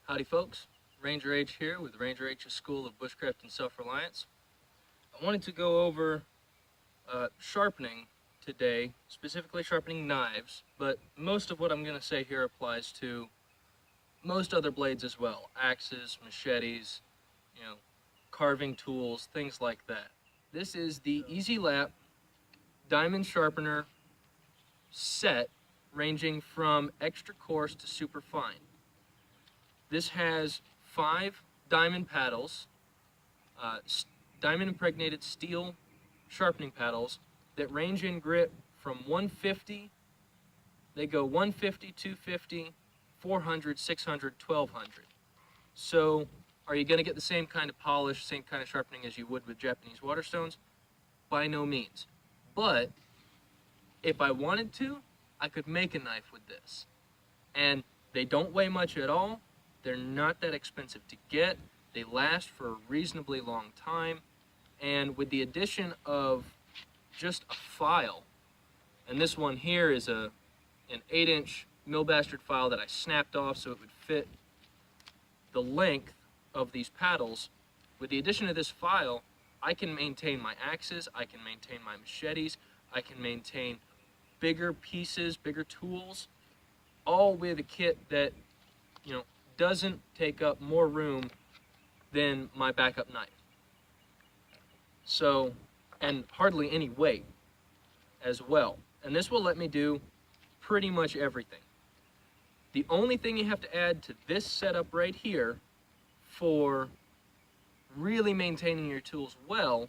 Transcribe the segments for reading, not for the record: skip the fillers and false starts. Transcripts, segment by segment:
Howdy folks, RangerH here with RangerH's School of Bushcraft and Self Reliance. I wanted to go over sharpening today, specifically sharpening knives, but most of what I'm going to say here applies to most other blades as well. Axes, machetes, carving tools, things like that. This is the Easy Lap Diamond Sharpener set, ranging from extra coarse to super fine. This has 5 diamond paddles, diamond impregnated steel sharpening paddles that range in grit from 150, they go 150, 250, 400, 600, 1200. So are you going to get the same kind of polish, same kind of sharpening as you would with Japanese waterstones? By no means. But if I wanted to, I could make a knife with this. And they don't weigh much at all. They're not that expensive to get. They last for a reasonably long time. And with the addition of just a file, and this one here is an 8-inch mill bastard file that I snapped off so it would fit the length of these paddles. With the addition of this file, I can maintain my axes, I can maintain my machetes, I can maintain bigger pieces, bigger tools, all with a kit that, doesn't take up more room than my backup knife. So, and hardly any weight as well. And this will let me do pretty much everything. The only thing you have to add to this setup right here for really maintaining your tools well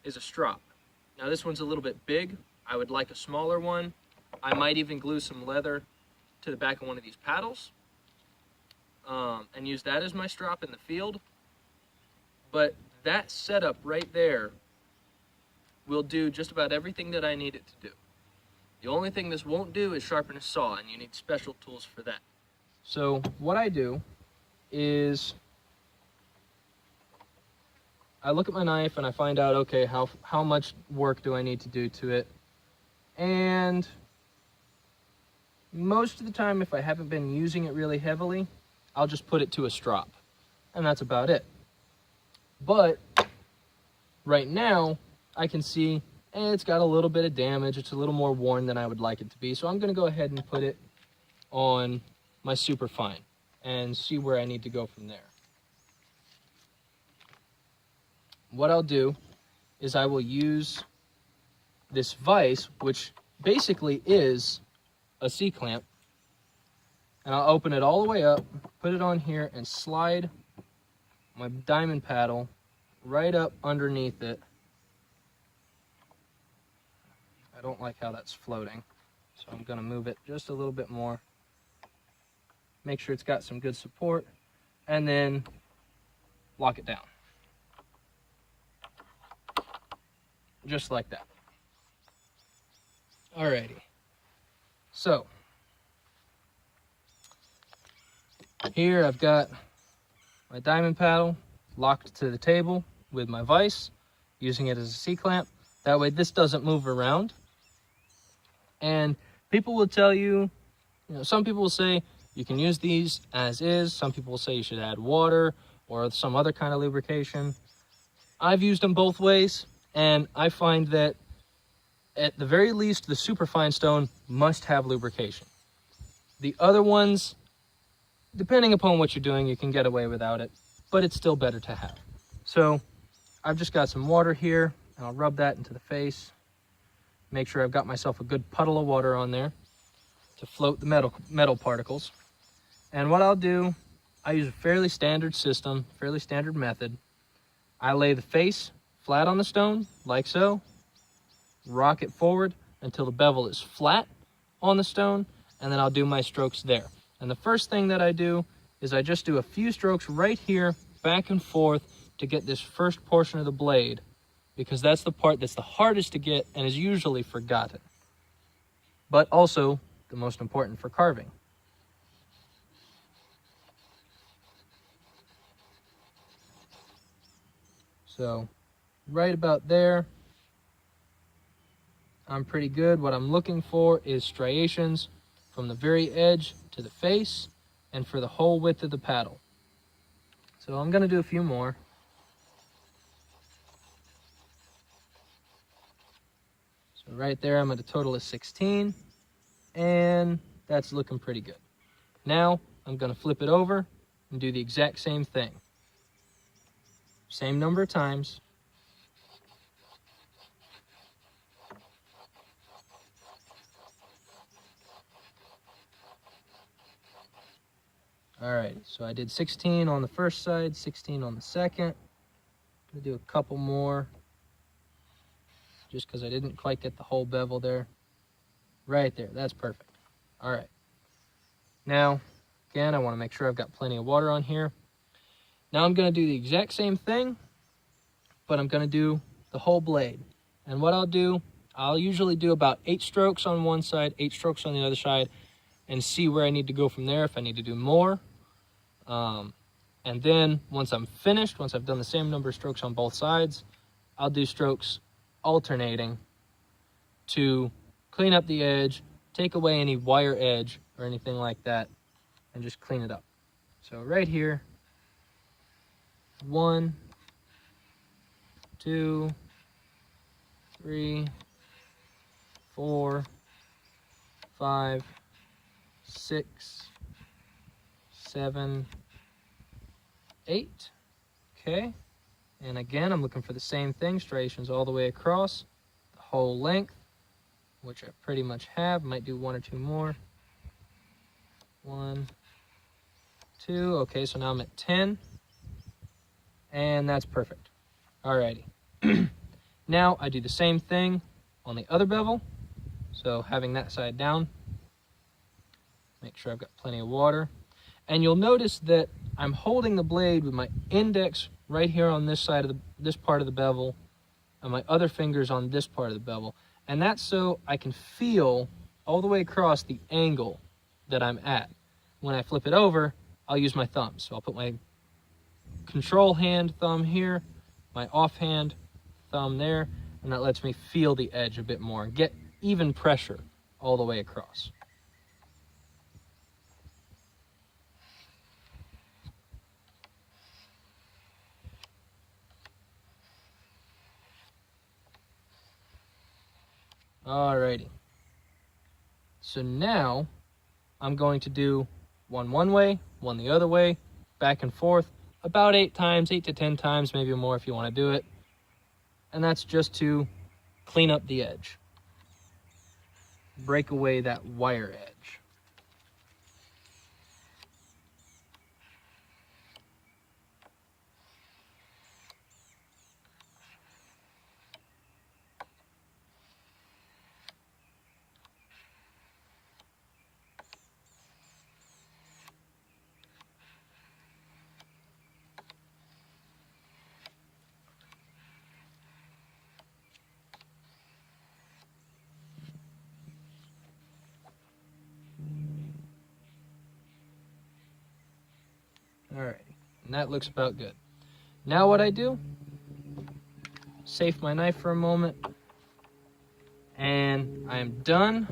is a strop. Now this one's a little bit big. I would like a smaller one. I might even glue some leather to the back of one of these paddles and use that as my strop in the field. But that setup right there will do just about everything that I need it to do. The only thing this won't do is sharpen a saw, and you need special tools for that. So what I do is I look at my knife and I find out, okay, how much work do I need to do to it? And most of the time, if I haven't been using it really heavily, I'll just put it to a strop, and that's about it. But right now, I can see it's got a little bit of damage. It's a little more worn than I would like it to be. So I'm going to go ahead and put it on my super fine and see where I need to go from there. What I'll do is I will use this vise, which basically is a C-clamp, and I'll open it all the way up, put it on here, and slide my diamond paddle right up underneath it. I don't like how that's floating, so I'm going to move it just a little bit more. Make sure it's got some good support, and then lock it down. Just like that. Alrighty. So, here I've got my diamond paddle locked to the table with my vise, using it as a C-clamp. That way this doesn't move around. And people will tell you, some people will say you can use these as is. Some people will say you should add water or some other kind of lubrication. I've used them both ways, and I find that at the very least, the superfine stone must have lubrication. The other ones, depending upon what you're doing, you can get away without it, but it's still better to have. So I've just got some water here, and I'll rub that into the face. Make sure I've got myself a good puddle of water on there to float the metal particles. And what I'll do, I use a fairly standard system, fairly standard method. I lay the face flat on the stone, like so, rock it forward until the bevel is flat on the stone, and then I'll do my strokes there. And the first thing that I do is I just do a few strokes right here, back and forth, to get this first portion of the blade, because that's the part that's the hardest to get and is usually forgotten, but also the most important for carving. So right about there, I'm pretty good. What I'm looking for is striations from the very edge to the face, and for the whole width of the paddle. So I'm going to do a few more. So right there, I'm at a total of 16, and that's looking pretty good. Now I'm going to flip it over and do the exact same thing. Same number of times. All right, so I did 16 on the first side, 16 on the second. I'm gonna do a couple more just because I didn't quite get the whole bevel there. Right there, that's perfect. All right. Now, again, I want to make sure I've got plenty of water on here. Now I'm going to do the exact same thing, but I'm going to do the whole blade. And what I'll usually do about 8 strokes on one side, 8 strokes on the other side, and see where I need to go from there, if I need to do more. And then once I'm finished, once I've done the same number of strokes on both sides, I'll do strokes alternating to clean up the edge, take away any wire edge or anything like that, and just clean it up. So right here, 1, 2, 3, 4, 5, 6, 7, 8. Okay, and again, I'm looking for the same thing, striations all the way across, the whole length, which I pretty much have. Might do 1 or 2 more. 1, 2. Okay, so now I'm at 10, and that's perfect. Alrighty. Now I do the same thing on the other bevel. So having that side down, make sure I've got plenty of water. And you'll notice that I'm holding the blade with my index right here on this side of this part of the bevel, and my other fingers on this part of the bevel. And that's so I can feel all the way across the angle that I'm at. When I flip it over, I'll use my thumb. So I'll put my control hand thumb here, my offhand thumb there, and that lets me feel the edge a bit more and get even pressure all the way across. Alrighty. So now I'm going to do one way, one the other way, back and forth, about 8 times, 8 to 10 times, maybe more if you want to do it. And that's just to clean up the edge. Break away that wire edge. Alright, and that looks about good. Now what I do, safe my knife for a moment, and I am done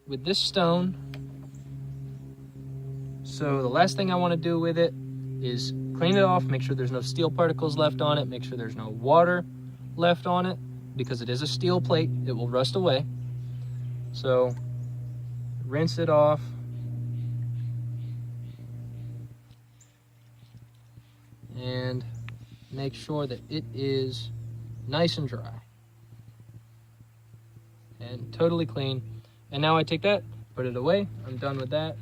with this stone. So the last thing I want to do with it is clean it off, make sure there's no steel particles left on it, make sure there's no water left on it, because it is a steel plate, it will rust away. So rinse it off. And make sure that it is nice and dry and totally clean. And now I take that, put it away. I'm done with that.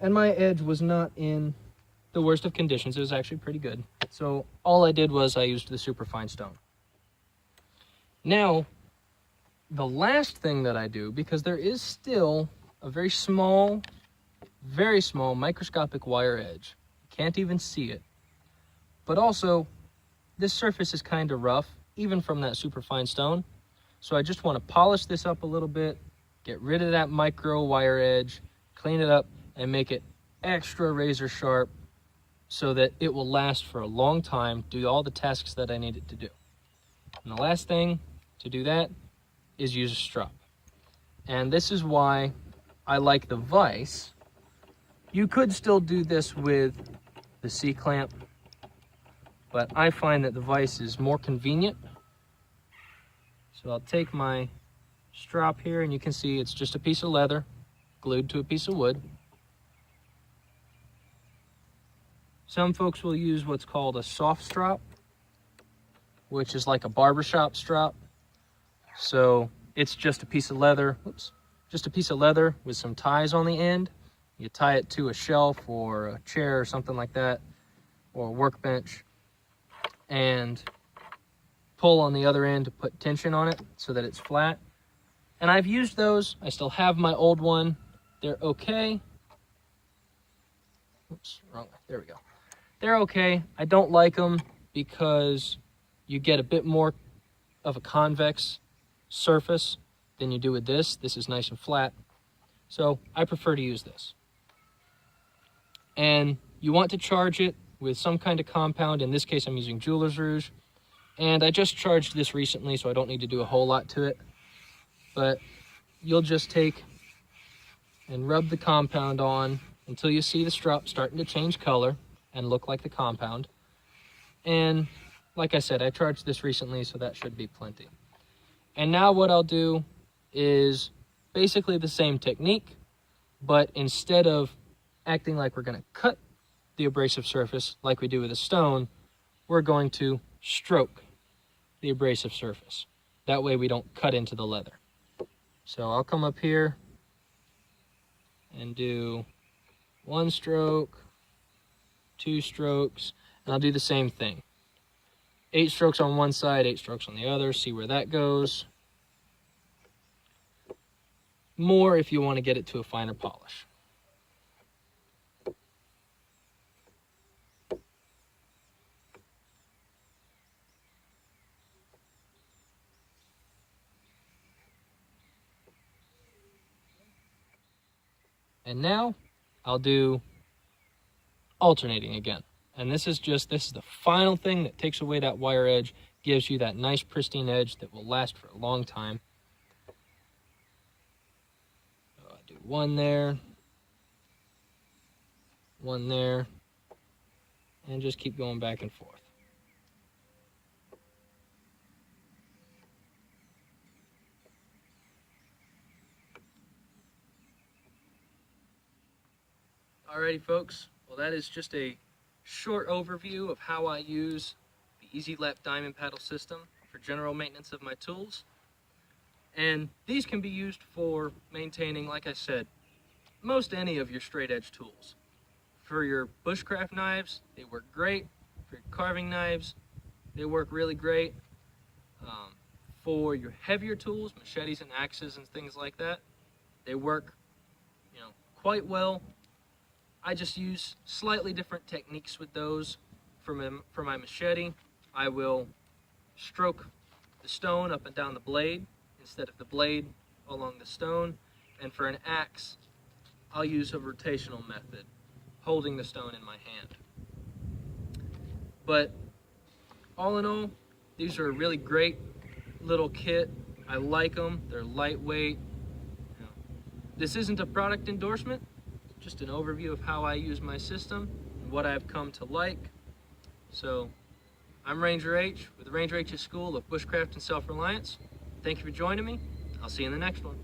And my edge was not in the worst of conditions. It was actually pretty good. So all I did was I used the superfine stone. Now, the last thing that I do, because there is still a very small microscopic wire edge. You can't even see it. But also, this surface is kind of rough, even from that superfine stone. So I just want to polish this up a little bit, get rid of that micro wire edge, clean it up, and make it extra razor sharp so that it will last for a long time, do all the tasks that I need it to do. And the last thing to do that is use a strop. And this is why I like the vise. You could still do this with the C-clamp, but I find that the vise is more convenient. So I'll take my strap here, and you can see it's just a piece of leather glued to a piece of wood. Some folks will use what's called a soft strap, which is like a barbershop strap. So it's just a piece of leather, just a piece of leather with some ties on the end. You tie it to a shelf or a chair or something like that, or a workbench, and pull on the other end to put tension on it so that it's flat. And I've used those. I still have my old one. They're okay. Oops, wrong way. There we go. They're okay. I don't like them because you get a bit more of a convex surface than you do with this. This is nice and flat. So I prefer to use this. And you want to charge it with some kind of compound. In this case, I'm using Jeweler's Rouge. And I just charged this recently, so I don't need to do a whole lot to it. But you'll just take and rub the compound on until you see the strap starting to change color and look like the compound. And like I said, I charged this recently, so that should be plenty. And now what I'll do is basically the same technique, but instead of acting like we're going to cut the abrasive surface like we do with a stone, we're going to stroke the abrasive surface. That way we don't cut into the leather. So I'll come up here and do 1 stroke, 2 strokes, and I'll do the same thing. 8 strokes on one side, 8 strokes on the other, see where that goes. More if you want to get it to a finer polish. And now I'll do alternating again. And this is the final thing that takes away that wire edge, gives you that nice pristine edge that will last for a long time. So I'll do 1 there, 1 there, and just keep going back and forth. Alrighty folks, well that is just a short overview of how I use the Easy Lap diamond paddle system for general maintenance of my tools. And these can be used for maintaining, like I said, most any of your straight edge tools. For your bushcraft knives, they work great. For your carving knives, they work really great. For your heavier tools, machetes and axes and things like that, they work, quite well. I just use slightly different techniques with those. For my machete, I will stroke the stone up and down the blade instead of the blade along the stone. And for an axe, I'll use a rotational method, holding the stone in my hand. But all in all, these are a really great little kit. I like them. They're lightweight. This isn't a product endorsement, just an overview of how I use my system and what I've come to like. So I'm RangerH with the RangerH School of Bushcraft and Self Reliance. Thank you for joining me. I'll see you in the next one.